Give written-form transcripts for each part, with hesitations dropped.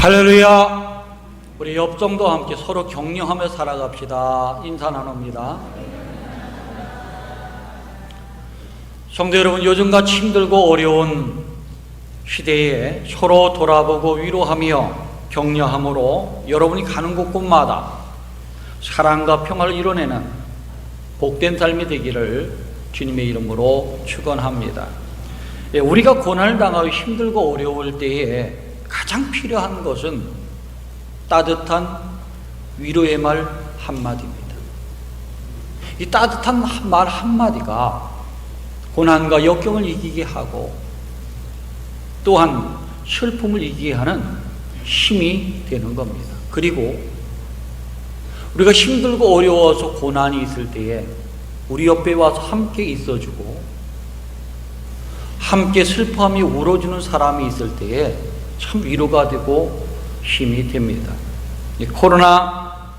할렐루야. 우리 옆정도 함께 서로 격려하며 살아갑시다. 인사 나눕니다. 성도 여러분, 요즘같이 힘들고 어려운 시대에 서로 돌아보고 위로하며 격려함으로 여러분이 가는 곳곳마다 사랑과 평화를 이뤄내는 복된 삶이 되기를 주님의 이름으로 축원합니다. 우리가 고난을 당하고 힘들고 어려울 때에 가장 필요한 것은 따뜻한 위로의 말 한마디입니다. 이 따뜻한 말 한마디가 고난과 역경을 이기게 하고 또한 슬픔을 이기게 하는 힘이 되는 겁니다. 그리고 우리가 힘들고 어려워서 고난이 있을 때에 우리 옆에 와서 함께 있어주고 함께 슬퍼하며 울어주는 사람이 있을 때에 참 위로가 되고 힘이 됩니다. 코로나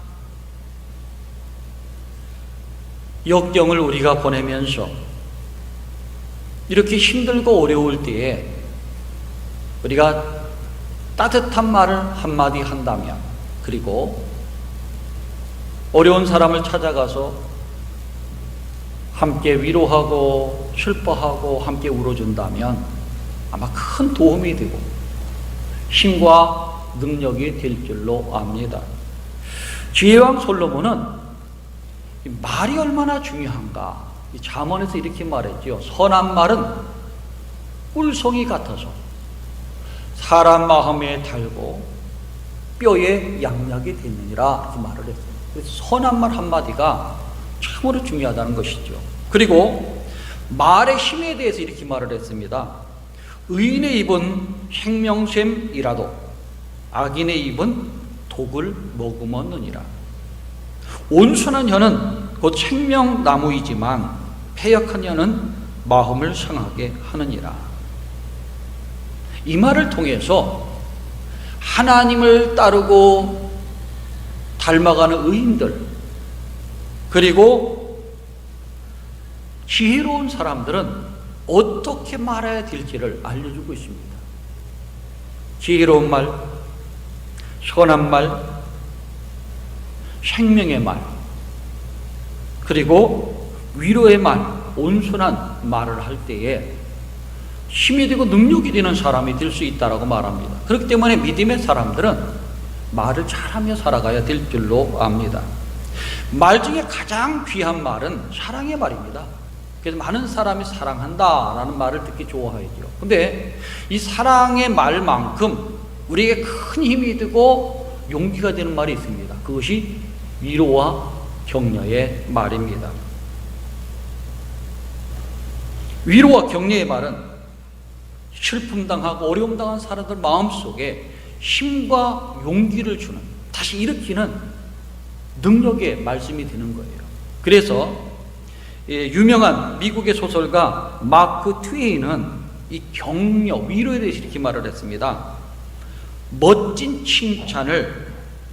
역경을 우리가 보내면서 이렇게 힘들고 어려울 때에 우리가 따뜻한 말을 한마디 한다면, 그리고 어려운 사람을 찾아가서 함께 위로하고 슬퍼하고 함께 울어준다면 아마 큰 도움이 되고 힘과 능력이 될 줄로 압니다. 지혜왕 솔로몬은 말이 얼마나 중요한가, 잠언에서 이렇게 말했죠. 선한 말은 꿀송이 같아서 사람 마음에 달고 뼈에 양약이 되느니라, 이렇게 말을 했어요. 그래서 선한 말 한마디가 참으로 중요하다는 것이죠. 그리고 말의 힘에 대해서 이렇게 말을 했습니다. 의인의 입은 생명샘이라도 악인의 입은 독을 머금었느니라. 온순한 혀는 곧 생명나무이지만 패역한 혀는 마음을 상하게 하느니라. 이 말을 통해서 하나님을 따르고 닮아가는 의인들, 그리고 지혜로운 사람들은 어떻게 말해야 될지를 알려주고 있습니다. 지혜로운 말, 선한 말, 생명의 말, 그리고 위로의 말, 온순한 말을 할 때에 힘이 되고 능력이 되는 사람이 될 수 있다고 말합니다. 그렇기 때문에 믿음의 사람들은 말을 잘하며 살아가야 될 줄로 압니다. 말 중에 가장 귀한 말은 사랑의 말입니다. 그래서 많은 사람이 사랑한다 라는 말을 듣기 좋아하죠. 근데 이 사랑의 말만큼 우리에게 큰 힘이 되고 용기가 되는 말이 있습니다. 그것이 위로와 격려의 말입니다. 위로와 격려의 말은 슬픔 당하고 어려움 당한 사람들 마음속에 힘과 용기를 주는, 다시 일으키는 능력의 말씀이 되는 거예요. 그래서 유명한 미국의 소설가 마크 트웨인은 이 격려, 위로에 대해서 이렇게 말을 했습니다. 멋진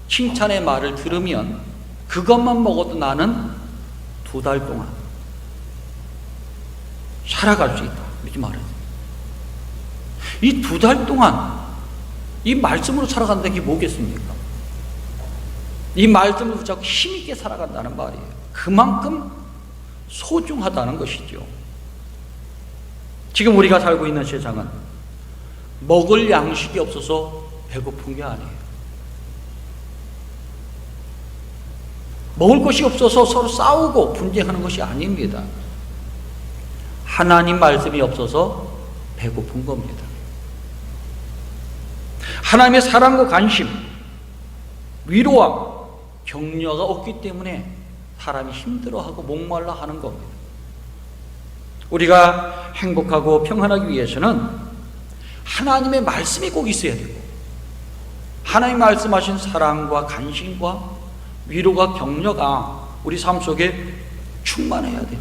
칭찬의 말을 들으면 그것만 먹어도 나는 2달 동안 살아갈 수 있다, 이렇게 말했어요. 이 2달 동안 이 말씀으로 살아간다는 게 뭐겠습니까? 이 말씀을 붙잡고 힘있게 살아간다는 말이에요. 그만큼 소중하다는 것이죠. 지금 우리가 살고 있는 세상은 먹을 양식이 없어서 배고픈 게 아니에요. 먹을 것이 없어서 서로 싸우고 분쟁하는 것이 아닙니다. 하나님 말씀이 없어서 배고픈 겁니다. 하나님의 사랑과 관심, 위로와 격려가 없기 때문에 사람이 힘들어하고 목말라 하는 겁니다. 우리가 행복하고 평안하기 위해서는 하나님의 말씀이 꼭 있어야 되고, 하나님 말씀하신 사랑과 관심과 위로가 격려가 우리 삶 속에 충만해야 돼요.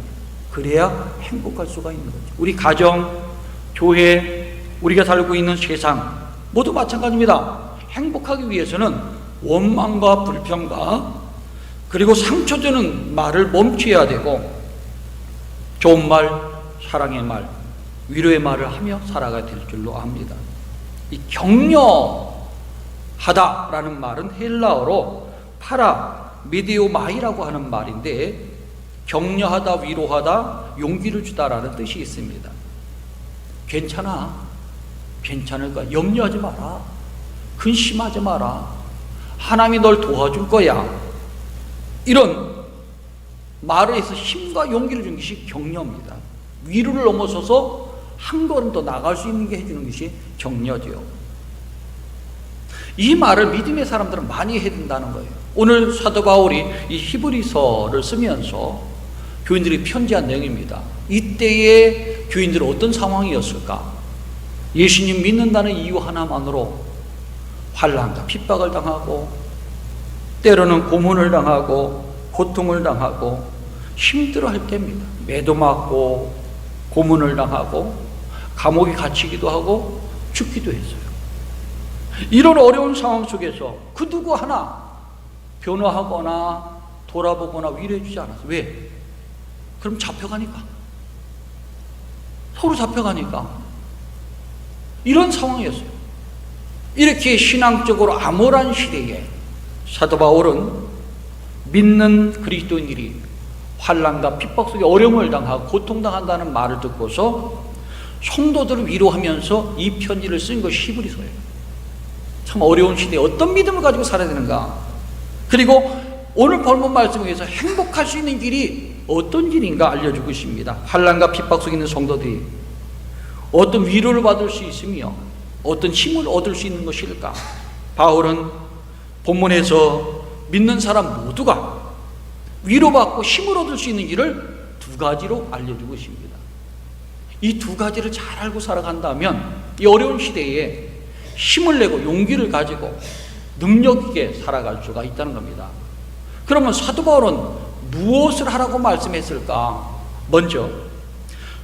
그래야 행복할 수가 있는 거죠. 우리 가정, 교회, 우리가 살고 있는 세상 모두 마찬가지입니다. 행복하기 위해서는 원망과 불평과 그리고 상처 주는 말을 멈춰야 되고, 좋은 말, 사랑의 말, 위로의 말을 하며 살아가야 될 줄로 압니다. 이 격려하는 하다라는 말은 헬라어로 파라 미디오마이라고 하는 말인데 격려하다, 위로하다, 용기를 주다라는 뜻이 있습니다. 괜찮아, 괜찮을까? 염려하지 마라, 근심하지 마라, 하나님이 널 도와줄 거야. 이런 말을 해서 힘과 용기를 주는 것이 격려입니다. 위로를 넘어서서 한 걸음 더 나갈 수 있는 게 해주는 것이 격려죠. 이 말을 믿음의 사람들은 많이 해야 된다는 거예요. 오늘 사도 바울이 이 히브리서를 쓰면서 교인들이 편지한 내용입니다. 이때의 교인들은 어떤 상황이었을까? 예수님 믿는다는 이유 하나만으로 환난과 핍박을 당하고, 때로는 고문을 당하고 고통을 당하고 힘들어할 때입니다. 매도 맞고 고문을 당하고 감옥에 갇히기도 하고 죽기도 했어요. 이런 어려운 상황 속에서 그 누구 하나 변화하거나 돌아보거나 위로해 주지 않았어요. 왜? 그럼 잡혀가니까, 서로 잡혀가니까. 이런 상황이었어요. 이렇게 신앙적으로 암울한 시대에 사도 바울은 믿는 그리스도인들이 환난과 핍박 속에 어려움을 당하고 고통당한다는 말을 듣고서 성도들을 위로하면서 이 편지를 쓴 것이 히브리서예요. 참 어려운 시대에 어떤 믿음을 가지고 살아야 되는가, 그리고 오늘 본문 말씀에 의해서 행복할 수 있는 길이 어떤 길인가 알려주고 있습니다. 환난과 핍박 속에 있는 성도들이 어떤 위로를 받을 수 있으며 어떤 힘을 얻을 수 있는 것일까? 바울은 본문에서 믿는 사람 모두가 위로받고 힘을 얻을 수 있는 길을 두 가지로 알려주고 있습니다. 이 두 가지를 잘 알고 살아간다면 이 어려운 시대에 힘을 내고 용기를 가지고 능력 있게 살아갈 수가 있다는 겁니다. 그러면 사도 바울은 무엇을 하라고 말씀했을까? 먼저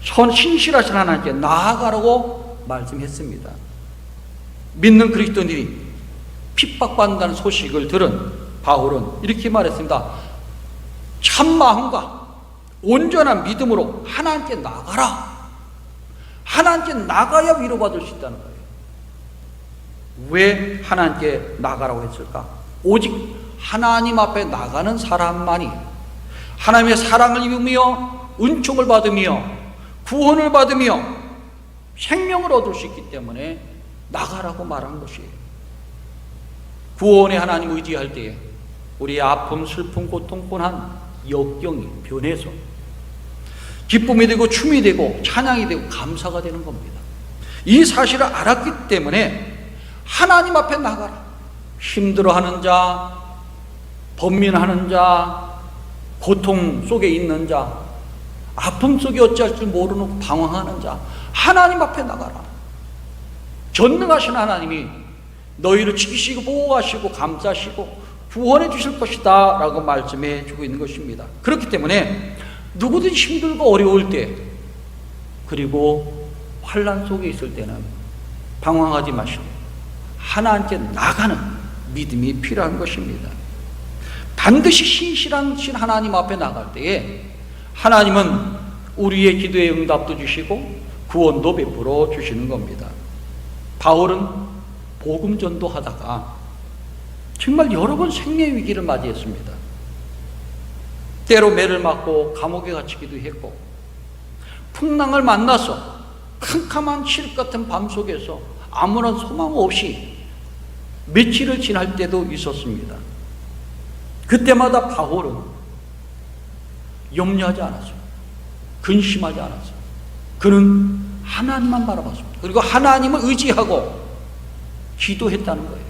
신실하신 하나님께 나아가라고 말씀했습니다. 믿는 그리스도인들이 핍박받는다는 소식을 들은 바울은 이렇게 말했습니다. 참 마음과 온전한 믿음으로 하나님께 나가라. 하나님께 나가야 위로받을 수 있다는 거예요. 왜 하나님께 나가라고 했을까? 오직 하나님 앞에 나가는 사람만이 하나님의 사랑을 입으며 은총을 받으며 구원을 받으며 생명을 얻을 수 있기 때문에 나가라고 말한 것이에요. 구원의 하나님 의지할 때에 우리의 아픔, 슬픔, 고통, 고난, 역경이 변해서 기쁨이 되고 춤이 되고 찬양이 되고 감사가 되는 겁니다. 이 사실을 알았기 때문에 하나님 앞에 나가라. 힘들어하는 자, 번민하는 자, 고통 속에 있는 자, 아픔 속에 어찌할 줄 모르는 방황하는 자, 하나님 앞에 나가라. 전능하신 하나님이 너희를 지키시고 보호하시고 감싸시고 구원해 주실 것이다 라고 말씀해 주고 있는 것입니다. 그렇기 때문에 누구든 힘들고 어려울 때, 그리고 환난 속에 있을 때는 방황하지 마시고 하나님께 나가는 믿음이 필요한 것입니다. 반드시 신실한 하나님 앞에 나갈 때에 하나님은 우리의 기도에 응답도 주시고 구원도 베풀어 주시는 겁니다. 바울은 복음 전도하다가 정말 여러 번 생명의 위기를 맞이했습니다. 때로 매를 맞고 감옥에 갇히기도 했고, 풍랑을 만나서 캄캄한 칠흑 같은 밤 속에서 아무런 소망 없이 며칠을 지날 때도 있었습니다. 그때마다 바울은 염려하지 않았어요. 근심하지 않았어요. 그는 하나님만 바라봤습니다. 그리고 하나님을 의지하고 기도했다는 거예요.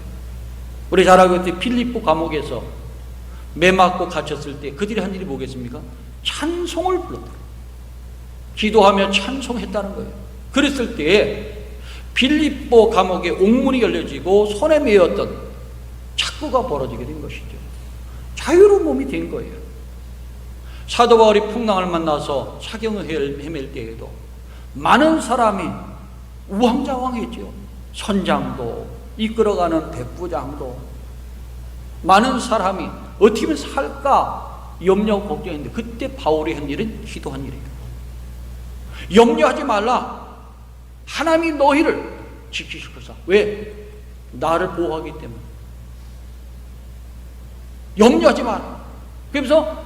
우리 잘 알고 있듯이 필리포 감옥에서 매 맞고 갇혔을 때 그들이 한 일이 뭐겠습니까? 찬송을 불렀다. 기도하며 찬송했다는 거예요. 그랬을 때에 빌립보 감옥에 옥문이 열려지고 손에 매였던 착고가 벌어지게 된 것이죠. 자유로운 몸이 된 거예요. 사도 바울이 풍랑을 만나서 사경을 헤맬 때에도 많은 사람이 우왕좌왕했죠. 선장도 이끌어가는 백부장도 많은 사람이 어떻게 하면 살까 염려 걱정했는데, 그때 바울이 한 일은 기도한 일이에요. 염려하지 말라. 하나님이 너희를 지키실 것이다. 왜? 나를 보호하기 때문에. 염려하지 마라. 그래서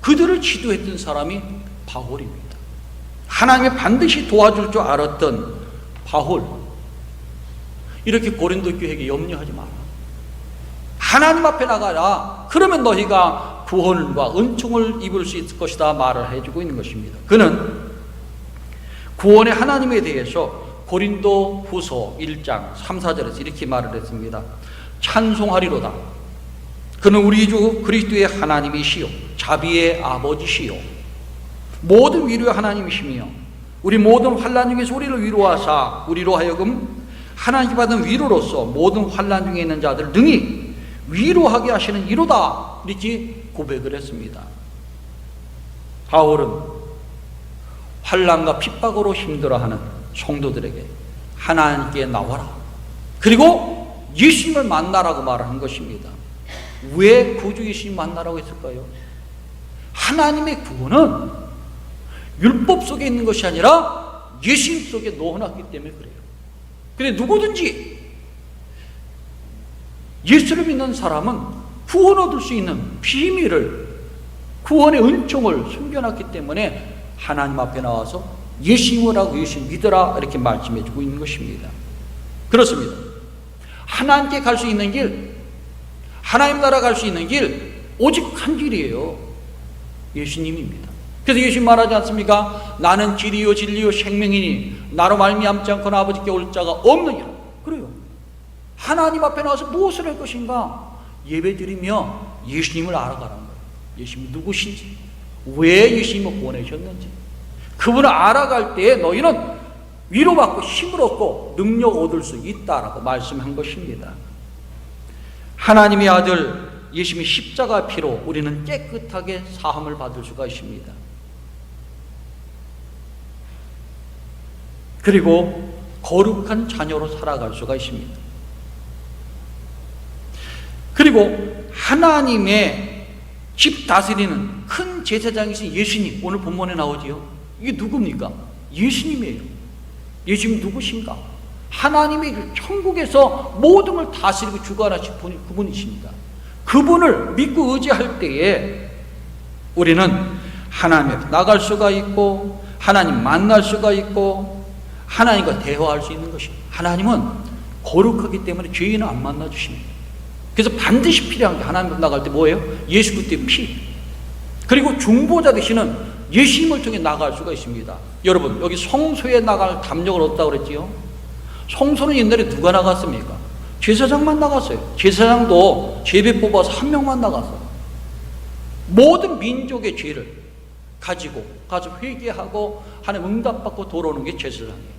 그들을 지도했던 사람이 바울입니다. 하나님이 반드시 도와줄 줄 알았던 바울. 이렇게 고린도 교회에게 염려하지 마라. 하나님 앞에 나가라. 그러면 너희가 구원과 은총을 입을 수 있을 것이다 말을 해주고 있는 것입니다. 그는 구원의 하나님에 대해서 고린도 후서 1장 3, 4절에서 이렇게 말을 했습니다. 찬송하리로다. 그는 우리 주 그리스도의 하나님이시요 자비의 아버지시요 모든 위로의 하나님이시며 우리 모든 환난 중에서 우리를 위로하사 우리로 하여금 하나님께 받은 위로로서 모든 환난 중에 있는 자들을 능히 위로하게 하시는 이로다. 이렇게 고백을 했습니다. 바울은 환난과 핍박으로 힘들어하는 성도들에게 하나님께 나와라. 그리고 예수님을 만나라고 말하는 것입니다. 왜 구주 예수님 만나라고 했을까요? 하나님의 구원은 율법 속에 있는 것이 아니라 예수님 속에 넣어놨기 때문에 그래요. 근데 누구든지 예수를 믿는 사람은 구원 얻을 수 있는 비밀을, 구원의 은총을 숨겨놨기 때문에 하나님 앞에 나와서 예수님을 하고 예수님 믿어라 이렇게 말씀해주고 있는 것입니다. 그렇습니다. 하나님께 갈 수 있는 길, 하나님 나라 갈 수 있는 길 오직 한 길이에요. 예수님입니다. 그래서 예수님 말하지 않습니까? 나는 길이요 진리요 생명이니 나로 말미암지 않고는 아버지께 올 자가 없느니라. 그래요. 하나님 앞에 나와서 무엇을 할 것인가? 예배드리며 예수님을 알아가라는 거예요. 예수님이 누구신지, 왜 예수님을 보내셨는지, 그분을 알아갈 때에 너희는 위로받고 힘을 얻고 능력 얻을 수 있다라고 말씀한 것입니다. 하나님의 아들 예수님의 십자가 피로 우리는 깨끗하게 사함을 받을 수가 있습니다. 그리고 거룩한 자녀로 살아갈 수가 있습니다. 그리고 하나님의 집 다스리는 큰 제사장이신 예수님, 오늘 본문에 나오지요. 이게 누굽니까? 예수님이에요. 예수님 누구신가? 하나님이 천국에서 모든 걸 다스리고 주관하신 그분이십니다. 그분을 믿고 의지할 때에 우리는 하나님 앞에 나갈 수가 있고 하나님 만날 수가 있고 하나님과 대화할 수 있는 것입니다. 하나님은 거룩하기 때문에 죄인은 안 만나 주십니다. 그래서 반드시 필요한 게 하나님 앞에 나갈 때 뭐예요? 예수 그리스도의 피, 그리고 중보자 되시는 예수님을 통해 나갈 수가 있습니다. 여러분, 여기 성소에 나갈 담력을 얻었다고 그랬지요? 성소는 옛날에 누가 나갔습니까? 제사장만 나갔어요. 제사장도 제비 뽑아서 한 명만 나갔어요. 모든 민족의 죄를 가지고 가서 회개하고 하나님 응답받고 돌아오는 게 제사장이에요.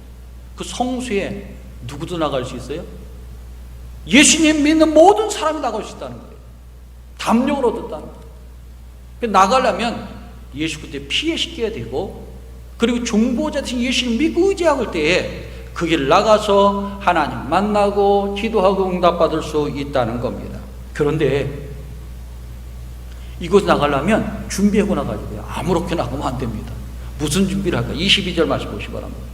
그 성소에 누구도 나갈 수 있어요? 예수님 믿는 모든 사람이 나갈 수 있다는 거예요. 담력을 얻었다는 거예요. 나가려면 예수 그때 피에 씻겨야 되고, 그리고 중보자 대신 예수를 믿고 의지할 때에 그 길을 나가서 하나님 만나고 기도하고 응답받을 수 있다는 겁니다. 그런데 이곳 나가려면 준비하고 나가야 돼요. 아무렇게나 나가면 안 됩니다. 무슨 준비를 할까? 22절 말씀 보시기 바랍니다.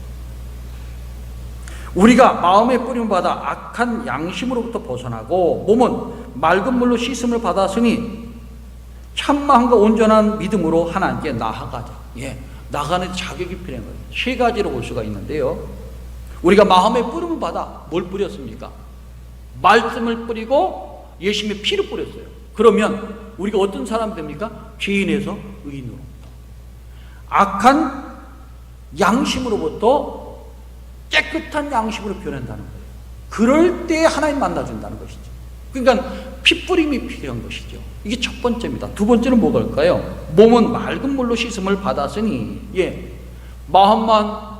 우리가 마음의 뿌림을 받아 악한 양심으로부터 벗어나고 몸은 맑은 물로 씻음을 받았으니 참마음과 온전한 믿음으로 하나님께 나아가자. 나가는 자격이 필요한 거예요. 세 가지로 볼 수가 있는데요. 우리가 마음의 뿌림을 받아 뭘 뿌렸습니까? 말씀을 뿌리고 예수님의 피를 뿌렸어요. 그러면 우리가 어떤 사람이 됩니까? 죄인에서 의인으로, 악한 양심으로부터 깨끗한 양심으로 변한다는 거예요. 그럴 때 하나님 만나준다는 것이죠. 그러니까 피뿌림이 필요한 것이죠. 이게 첫 번째입니다. 두 번째는 뭐갈까요? 몸은 맑은 물로 씻음을 받았으니, 마음만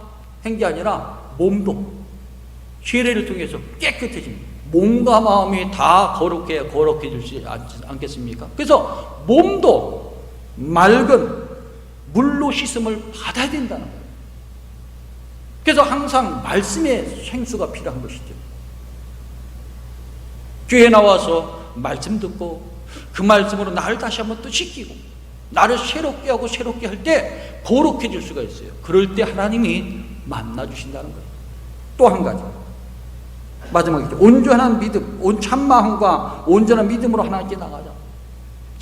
한 게 아니라 몸도 세례를 통해서 깨끗해집니다. 몸과 마음이 다 거룩해지지 않겠습니까? 그래서 몸도 맑은 물로 씻음을 받아야 된다는 거예요. 그래서 항상 말씀의 생수가 필요한 것이죠. 교회에 나와서 말씀 듣고 그 말씀으로 나를 다시 한번 또 씻기고 나를 새롭게 하고 새롭게 할 때 거룩해질 수가 있어요. 그럴 때 하나님이 만나주신다는 거예요. 또 한 가지, 마지막이죠. 온전한 믿음, 참마음과 온전한 믿음으로 하나님께 나가자.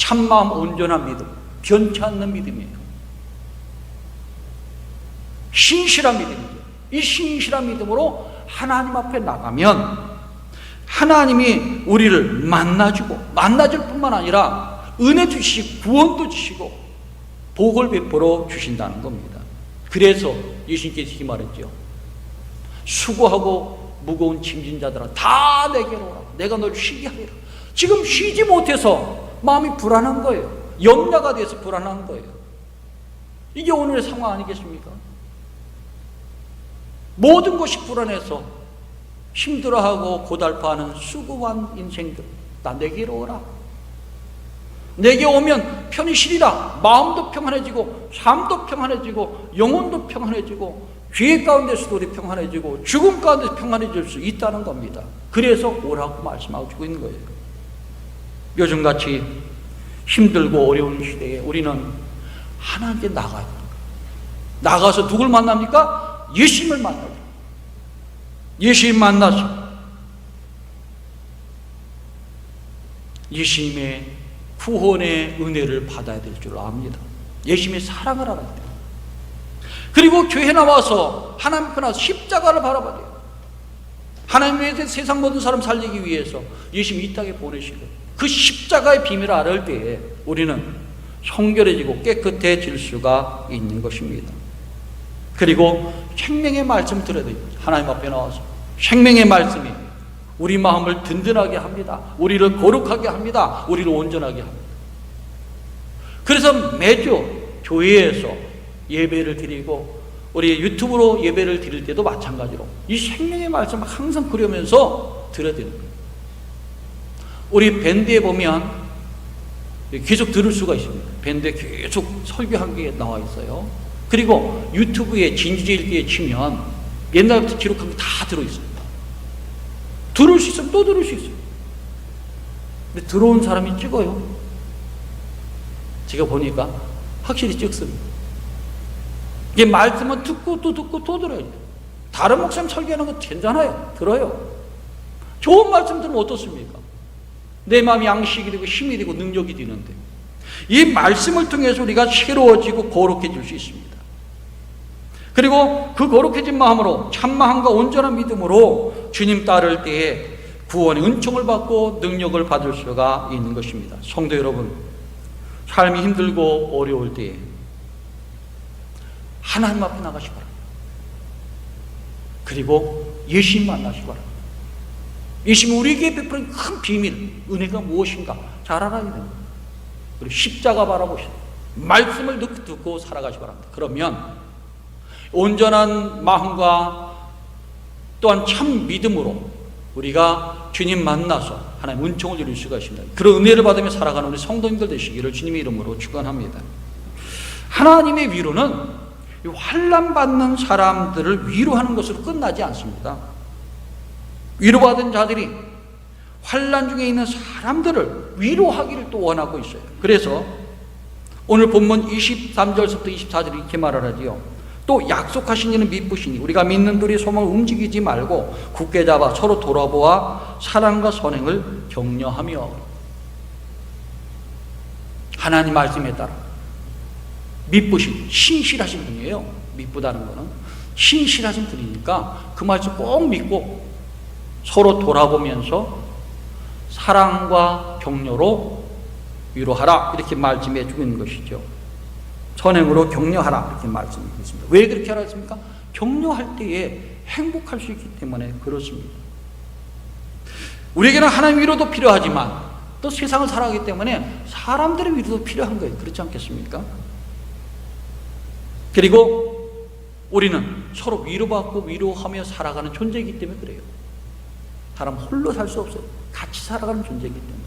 참마음 온전한 믿음, 변치 않는 믿음이에요. 신실한 믿음이죠. 이 신실한 믿음으로 하나님 앞에 나가면 하나님이 우리를 만나줄 뿐만 아니라 은혜 주시고 구원도 주시고 복을 베풀어 주신다는 겁니다. 그래서 예수님께서 이렇게 말했죠. 수고하고 무거운 짐진 자들아 다 내게로 오라. 내가 널 쉬게 하리라. 지금 쉬지 못해서 마음이 불안한 거예요. 염려가 돼서 불안한 거예요. 이게 오늘의 상황 아니겠습니까? 모든 것이 불안해서 힘들어하고 고달파하는 수고한 인생들, 나 내게로 오라. 내게 오면 편히 쉬리라. 마음도 평안해지고 삶도 평안해지고 영혼도 평안해지고 죄 가운데서도 우리 평안해지고 죽음 가운데서 평안해질 수 있다는 겁니다. 그래서 오라고 말씀하고 있는 거예요. 요즘같이 힘들고 어려운 시대에 우리는 하나님께 나가야 됩니다. 나가서 누굴 만납니까? 예수님을 만나요. 예수님 만나서 예수님의 구원의 은혜를 받아야 될 줄 압니다. 예수님의 사랑을 알아야 돼요. 그리고 교회 나와서 하나님 앞에 나와서 십자가를 바라봐야 돼요. 하나님 외에 세상 모든 사람 살리기 위해서 예수님이 이 땅에 보내시고 그 십자가의 비밀을 알을 때에 우리는 성결해지고 깨끗해질 수가 있는 것입니다. 그리고 생명의 말씀 들어야 돼요. 하나님 앞에 나와서 생명의 말씀이 우리 마음을 든든하게 합니다. 우리를 거룩하게 합니다. 우리를 온전하게 합니다. 그래서 매주 교회에서 예배를 드리고 우리 유튜브로 예배를 드릴 때도 마찬가지로 이 생명의 말씀을 항상 그려면서 들어야 되는 거예요. 우리 밴드에 보면 계속 들을 수가 있습니다. 밴드에 계속 설교한 게 나와 있어요. 그리고 유튜브에 진지일기에 치면 옛날부터 기록한 게 다 들어있습니다. 들을 수 있으면 또 들을 수 있어요. 근데 들어온 사람이 찍어요. 제가 보니까 확실히 찍습니다. 이게 말씀은 듣고 또 듣고 또 들어야 돼요. 다른 목사님 설교하는 거 괜찮아요. 들어요. 좋은 말씀 들으면 어떻습니까? 내 마음이 양식이 되고 힘이 되고 능력이 되는데 이 말씀을 통해서 우리가 새로워지고 거룩해질 수 있습니다. 그리고 그 거룩해진 마음으로 참마음과 온전한 믿음으로 주님 따를 때에 구원의 은총을 받고 능력을 받을 수가 있는 것입니다. 성도 여러분, 삶이 힘들고 어려울 때에 하나님 앞에 나가시기 바랍니다. 그리고 예수님 만나시기 바랍니다. 예수님 우리에게 베푸는 큰 비밀, 은혜가 무엇인가 잘 알아야 됩니다. 그리고 십자가 바라보시고 말씀을 듣고 살아가시기 바랍니다. 그러면 온전한 마음과 또한 참 믿음으로 우리가 주님 만나서 하나님 은총을 누릴 수가 있습니다. 그런 은혜를 받으며 살아가는 우리 성도님들 되시기를 주님의 이름으로 축원합니다. 하나님의 위로는 환난 받는 사람들을 위로하는 것으로 끝나지 않습니다. 위로받은 자들이 환난 중에 있는 사람들을 위로하기를 또 원하고 있어요. 그래서 오늘 본문 23절부터 24절이 이렇게 말을 하지요. 또 약속하신 이는 믿으시니 우리가 믿는 들이 소망을 움직이지 말고 굳게 잡아 서로 돌아보아 사랑과 선행을 격려하며 하나님 말씀에 따라 믿으신 신실하신 분이에요. 믿부다는 거는 신실하신 분이니까 그 말씀 꼭 믿고 서로 돌아보면서 사랑과 격려로 위로하라 이렇게 말씀해 주고 있는 것이죠. 선행으로 격려하라 이렇게 말씀하고 있습니다. 왜 그렇게 하라 했습니까? 격려할 때에 행복할 수 있기 때문에 그렇습니다. 우리에게는 하나님 위로도 필요하지만 또 세상을 살아가기 때문에 사람들의 위로도 필요한 거예요. 그렇지 않겠습니까? 그리고 우리는 서로 위로받고 위로하며 살아가는 존재이기 때문에 그래요. 사람 홀로 살 수 없어요. 같이 살아가는 존재이기 때문에.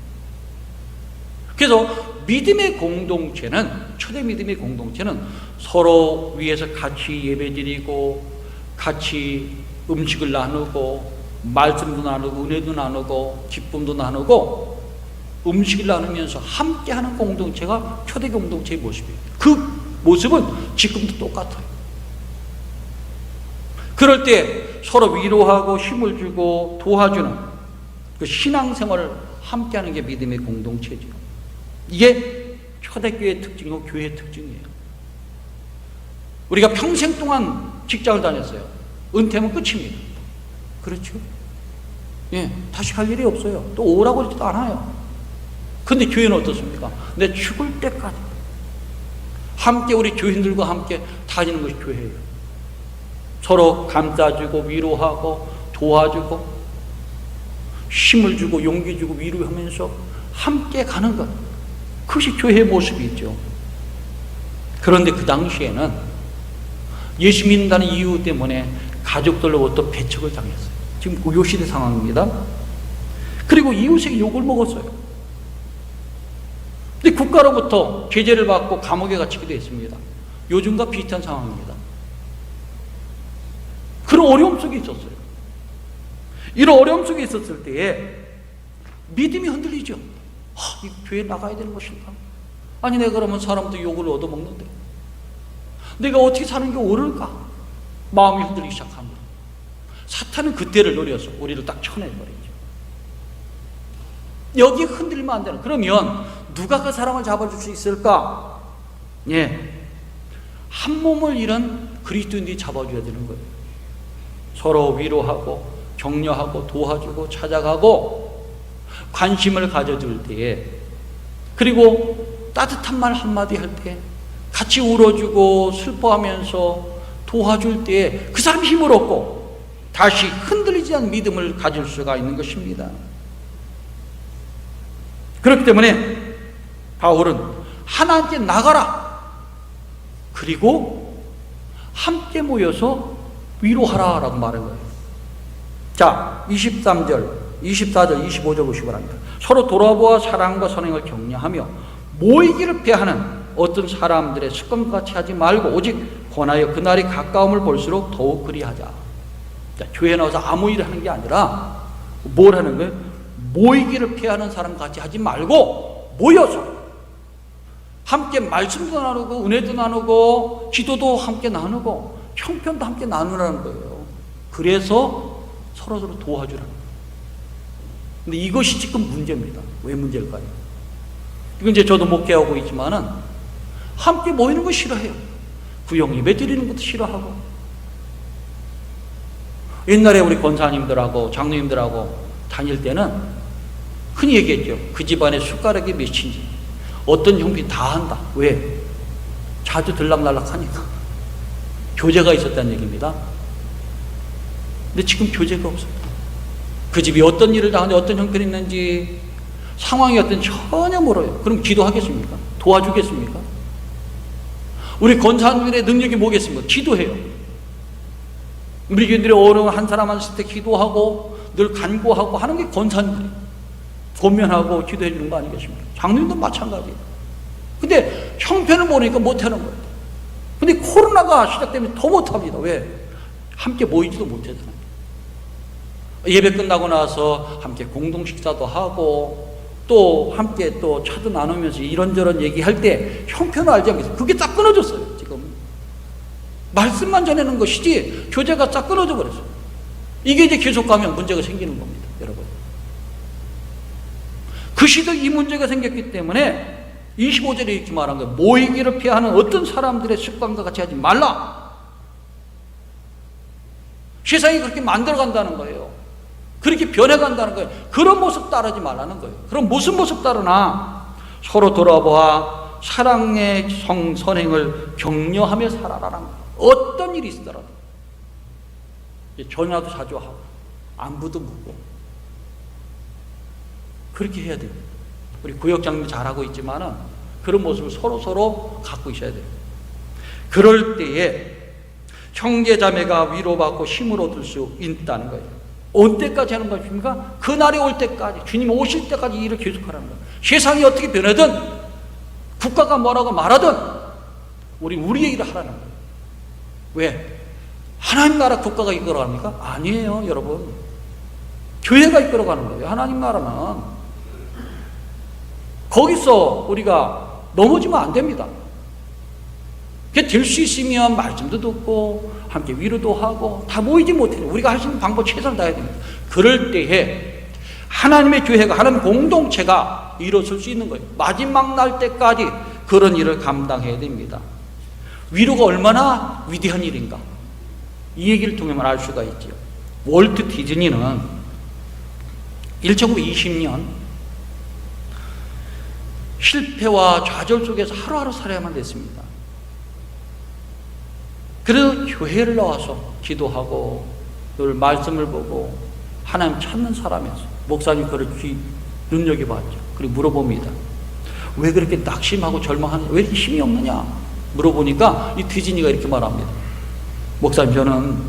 그래서 믿음의 공동체는, 초대 믿음의 공동체는 서로 위에서 같이 예배드리고 같이 음식을 나누고 말씀도 나누고 은혜도 나누고 기쁨도 나누고 음식을 나누면서 함께하는 공동체가 초대 공동체의 모습이에요. 그 모습은 지금도 똑같아요. 그럴 때 서로 위로하고 힘을 주고 도와주는 그 신앙생활을 함께하는 게 믿음의 공동체죠. 이게 초대교회의 특징이고 교회의 특징이에요. 우리가 평생 동안 직장을 다녔어요. 은퇴하면 끝입니다. 그렇죠? 예, 다시 갈 일이 없어요. 또 오라고 하지도 않아요. 근데 교회는 어떻습니까? 내 죽을 때까지 함께 우리 교인들과 함께 다니는 것이 교회예요. 서로 감싸주고 위로하고 도와주고 힘을 주고 용기 주고 위로하면서 함께 가는 것, 그것이 교회의 모습이죠. 그런데 그 당시에는 예수 믿는다는 이유 때문에 가족들로부터 배척을 당했어요. 지금 요 시대 상황입니다. 그리고 이웃에게 욕을 먹었어요. 근데 국가로부터 제재를 받고 감옥에 갇히기도 했습니다. 요즘과 비슷한 상황입니다. 그런 어려움 속에 있었어요. 이런 어려움 속에 있었을 때에 믿음이 흔들리죠. 이 교회 나가야 되는 것인가? 아니 내가 그러면 사람도 욕을 얻어먹는데 내가 어떻게 사는 게 옳을까? 마음이 흔들리기 시작합니다. 사탄은 그때를 노려서 우리를 딱 쳐내버리죠. 여기 흔들리면 안 되는. 그러면 누가 그 사람을 잡아줄 수 있을까? 예, 한 몸을 잃은 그리스도인들이 잡아줘야 되는 거예요. 서로 위로하고 격려하고 도와주고 찾아가고 관심을 가져줄 때에, 그리고 따뜻한 말 한마디 할 때 같이 울어주고 슬퍼하면서 도와줄 때에 그 사람이 힘을 얻고 다시 흔들리지 않은 믿음을 가질 수가 있는 것입니다. 그렇기 때문에 바울은 하나님께 나가라, 그리고 함께 모여서 위로하라 라고 말한 거예요. 자, 23절, 24절, 25절 보시기 바랍니다. 서로 돌아보아 사랑과 선행을 격려하며 모이기를 패하는 어떤 사람들의 습관같이 하지 말고 오직 권하여 그날이 가까움을 볼수록 더욱 그리하자. 자, 교회 나와서 아무 일을 하는 게 아니라 뭘 하는 거예요? 모이기를 피하는 사람 같이 하지 말고 모여서 함께 말씀도 나누고 은혜도 나누고 기도도 함께 나누고 형편도 함께 나누라는 거예요. 그래서 서로서로 도와주라는 거예요. 근데 이것이 지금 문제입니다. 왜 문제일까요? 이건 이제 저도 목회하고 있지만은 함께 모이는 거 싫어해요. 구역 예배 드리는 것도 싫어하고. 옛날에 우리 권사님들하고 장로님들하고 다닐 때는 흔히 얘기했죠. 그 집안의 숟가락이 몇인지 어떤 형편이 다 한다. 왜? 자주 들락날락하니까. 교제가 있었다는 얘기입니다. 근데 지금 교제가 없습니다. 그 집이 어떤 일을 당하는데 어떤 형편이 있는지 상황이 어떤지 전혀 모르요. 그럼 기도하겠습니까? 도와주겠습니까? 우리 권사님들의 능력이 뭐겠습니까? 기도해요. 우리 교인들이 어느 한 사람 한 때 기도하고 늘 간구하고 하는 게 권사님들이에요. 권면하고 기도해 주는 거 아니겠습니까? 장로님도 마찬가지예요. 근데 형편을 모르니까 못하는 거예요. 근데 코로나가 시작되면 더 못합니다. 왜? 함께 모이지도 못하잖아요. 예배 끝나고 나서 함께 공동 식사도 하고 또 함께 또 차도 나누면서 이런저런 얘기할 때 형편을 알지 않겠어요? 그게 딱 끊어졌어요. 지금 말씀만 전하는 것이지 교제가 딱 끊어져 버렸어요. 이게 이제 계속 가면 문제가 생기는 겁니다, 여러분. 그 시대에 이 문제가 생겼기 때문에 25절에 이렇게 말한 거예요. 모이기를 피하는 어떤 사람들의 습관과 같이 하지 말라. 세상이 그렇게 만들어간다는 거예요. 그렇게 변해간다는 거예요. 그런 모습 따르지 말라는 거예요. 그럼 무슨 모습 따르나? 서로 돌아보아 사랑의 선행을 격려하며 살아라는 거예요. 어떤 일이 있더라도 전화도 자주 하고 안부도 묻고 그렇게 해야 돼요. 우리 구역장님 잘하고 있지만은 그런 모습을 서로 갖고 있어야 돼요. 그럴 때에 형제자매가 위로받고 힘을 얻을 수 있다는 거예요. 언제까지 하는 것입니까? 그날이 올 때까지, 주님 오실 때까지 이 일을 계속하라는 거예요. 세상이 어떻게 변하든 국가가 뭐라고 말하든 우리의 일을 하라는 거예요. 왜? 하나님 나라 국가가 이끌어갑니까? 아니에요, 여러분. 교회가 이끌어가는 거예요. 하나님 나라는 거기서 우리가 넘어지면 안 됩니다. 될 수 있으면 말씀도 듣고 함께 위로도 하고 다 모이지 못해요. 우리가 할 수 있는 방법 최선을 다해야 됩니다. 그럴 때에 하나님의 교회가, 하나님 공동체가 일어설 수 있는 거예요. 마지막 날 때까지 그런 일을 감당해야 됩니다. 위로가 얼마나 위대한 일인가, 이 얘기를 통해만 알 수가 있죠. 월트 디즈니는 1920년 실패와 좌절 속에서 하루하루 살아야만 됐습니다. 그래서 교회를 나와서 기도하고 늘 말씀을 보고 하나님 찾는 사람이었어요. 목사님 그를 눈여겨봤죠. 그리고 물어봅니다. 왜 그렇게 낙심하고 절망하느냐, 왜 이렇게 힘이 없느냐 물어보니까 이 디즈니가 이렇게 말합니다. 목사님, 저는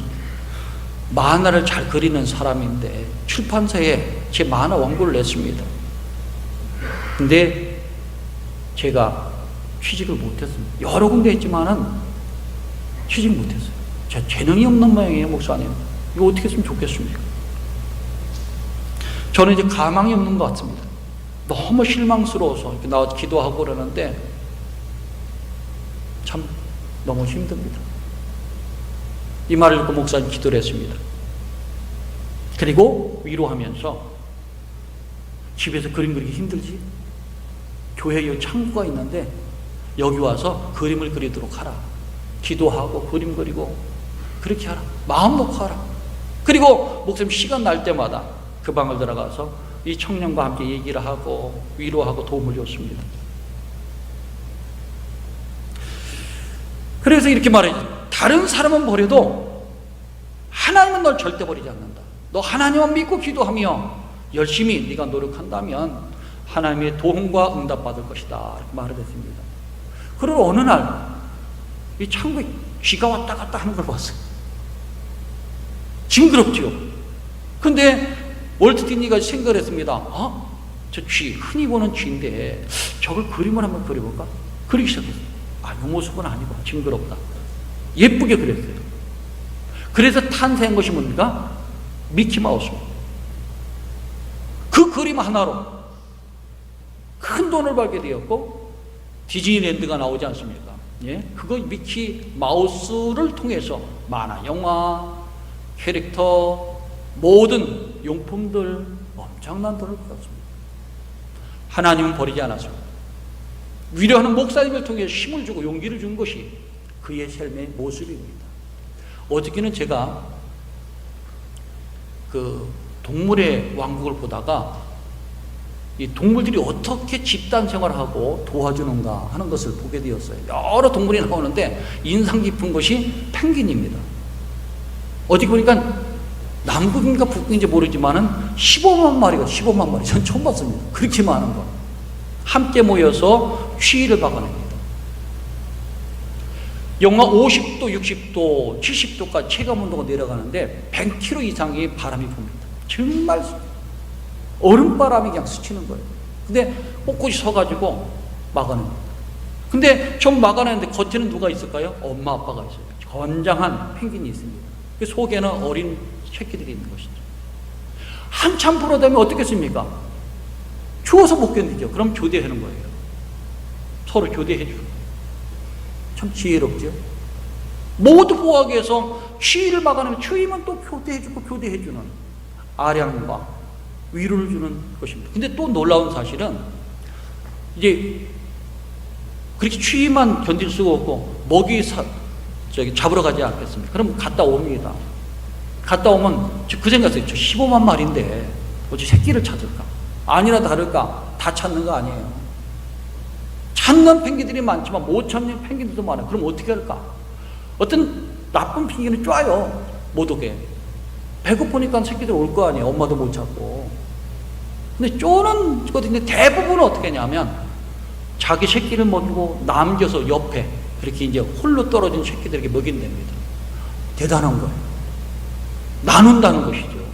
만화를 잘 그리는 사람인데 출판사에 제 만화 원고를 냈습니다. 근데 제가 취직을 못했습니다. 여러 군데 했지만은 취직 못했어요. 제가 재능이 없는 모양이에요. 목사님, 이거 어떻게 했으면 좋겠습니까? 저는 이제 가망이 없는 것 같습니다. 너무 실망스러워서 이렇게 나와서 기도하고 그러는데 참 너무 힘듭니다. 이 말을 듣고 목사님 기도를 했습니다. 그리고 위로하면서, 집에서 그림 그리기 힘들지? 교회에 여기 창구가 있는데 여기 와서 그림을 그리도록 하라. 기도하고 그림 그리고 그렇게 하라. 마음 놓고 하라. 그리고 목사님 시간 날 때마다 그 방을 들어가서 이 청년과 함께 얘기를 하고 위로하고 도움을 줬습니다. 그래서 이렇게 말해요. 다른 사람은 버려도 하나님은 널 절대 버리지 않는다. 너 하나님만 믿고 기도하며 열심히 네가 노력한다면 하나님의 도움과 응답 받을 것이다, 이렇게 말을 했습니다. 그리고 어느 날 이 창고에 쥐가 왔다 갔다 하는 걸 봤어요. 징그럽죠. 근데 월트 디즈니가 생각을 했습니다. 저 쥐, 흔히 보는 쥐인데 저걸 그림을 한번 그려볼까? 그리기 시작했어요. 이 모습은 아니고 징그럽다. 예쁘게 그렸어요. 그래서 탄생한 것이 뭡니까? 미키마우스입니다. 그 그림 하나로 큰 돈을 벌게 되었고 디즈니랜드가 나오지 않습니까? 예? 그거 미키마우스를 통해서 만화, 영화, 캐릭터, 모든 용품들 엄청난 돈을 벌었습니다. 하나님은 버리지 않았습니다. 위로하는 목사님을 통해 힘을 주고 용기를 준 것이 그의 삶의 모습입니다. 어저께는 제가 그 동물의 왕국을 보다가 이 동물들이 어떻게 집단 생활을 하고 도와주는가 하는 것을 보게 되었어요. 여러 동물이 나오는데 인상 깊은 것이 펭귄입니다. 어저께 보니까 남극인가 북극인지 모르지만은 15만 마리가 15만 마리, 전 처음 봤습니다. 그렇게 많은 거 함께 모여서 추위를 막아냅니다. 영하 50도, 60도, 70도까지 체감온도가 내려가는데 100km 이상의 바람이 붑니다. 정말 얼음바람이 그냥 스치는 거예요. 근데 꼿꼿이 서가지고 막아냅니다. 근데 좀 막아내는데 겉에는 누가 있을까요? 엄마 아빠가 있어요. 건장한 펭귄이 있습니다. 그 속에는 어린 새끼들이 있는 것이죠. 한참 불어대면 어떻겠습니까? 추워서 못 견디죠. 그럼 교대하는 거예요. 서로 교대해주고. 참 지혜롭죠. 모두 보호하기 위해서 추위를 막아내면 추위면 또 교대해주고 교대해주는 아량과 위로를 주는 것입니다. 근데 또 놀라운 사실은 이제 그렇게 추위만 견딜 수가 없고 먹이 잡으러 가지 않겠습니까? 그럼 갔다 옵니다. 갔다 오면 그 생각했어요. 저 15만 마리인데 어찌 새끼를 찾을까? 아니나 다를까 다 찾는 거 아니에요. 찾는 펭귄들이 많지만 못 찾는 펭귄들도 많아요. 그럼 어떻게 할까? 어떤 나쁜 펭귄은 쪄요. 못 오게. 배고프니까 새끼들 올 거 아니에요. 엄마도 못 찾고. 근데 쪼는 거든요. 대부분은 어떻게 하냐면 자기 새끼를 먹이고 남겨서 옆에 그렇게 이제 홀로 떨어진 새끼들에게 먹인답니다. 대단한 거예요. 나눈다는 것이죠.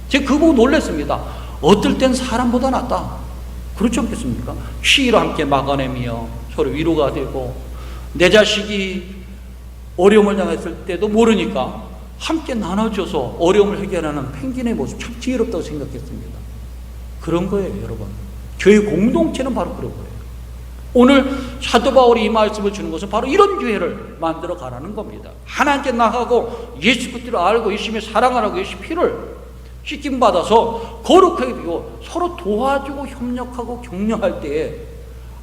제가 그거 보고 놀랐습니다. 어떨 땐 사람보다 낫다. 그렇지 않겠습니까? 추위로 함께 막아내며 서로 위로가 되고 내 자식이 어려움을 당했을 때도 모르니까 함께 나눠줘서 어려움을 해결하는 펭귄의 모습 참 지혜롭다고 생각했습니다. 그런 거예요, 여러분. 교회 공동체는 바로 그런 거예요. 오늘 사도 바울이 이 말씀을 주는 것은 바로 이런 교회를 만들어 가라는 겁니다. 하나님께 나가고 예수 그리스도를 알고 열심히 사랑하라고 예수 피를 씻김 받아서 거룩하게 되고 서로 도와주고 협력하고 격려할 때에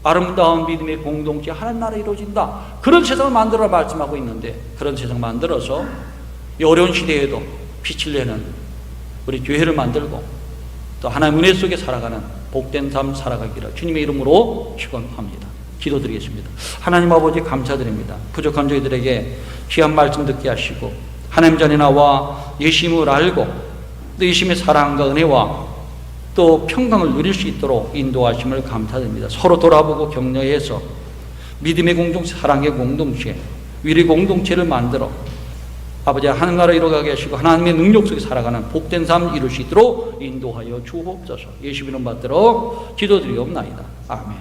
아름다운 믿음의 공동체 하나님 나라 이루어진다. 그런 세상을 만들어 말씀하고 있는데, 그런 세상 만들어서 이 어려운 시대에도 빛을 내는 우리 교회를 만들고 또 하나님 은혜 속에 살아가는 복된 삶 살아가기를 주님의 이름으로 축원합니다. 기도드리겠습니다. 하나님 아버지 감사드립니다. 부족한 저희들에게 귀한 말씀 듣게 하시고 하나님 전에 나와 예수님을 알고 또 예수님의 사랑과 은혜와 또 평강을 누릴 수 있도록 인도하심을 감사드립니다. 서로 돌아보고 격려해서 믿음의 공동체, 사랑의 공동체, 위리 공동체를 만들어 아버지 하나님 나라 이루어가게 하시고 하나님의 능력 속에 살아가는 복된 삶 이룰 수 있도록 인도하여 주옵소서. 예수 이름 받들어 기도드리옵나이다. 아멘.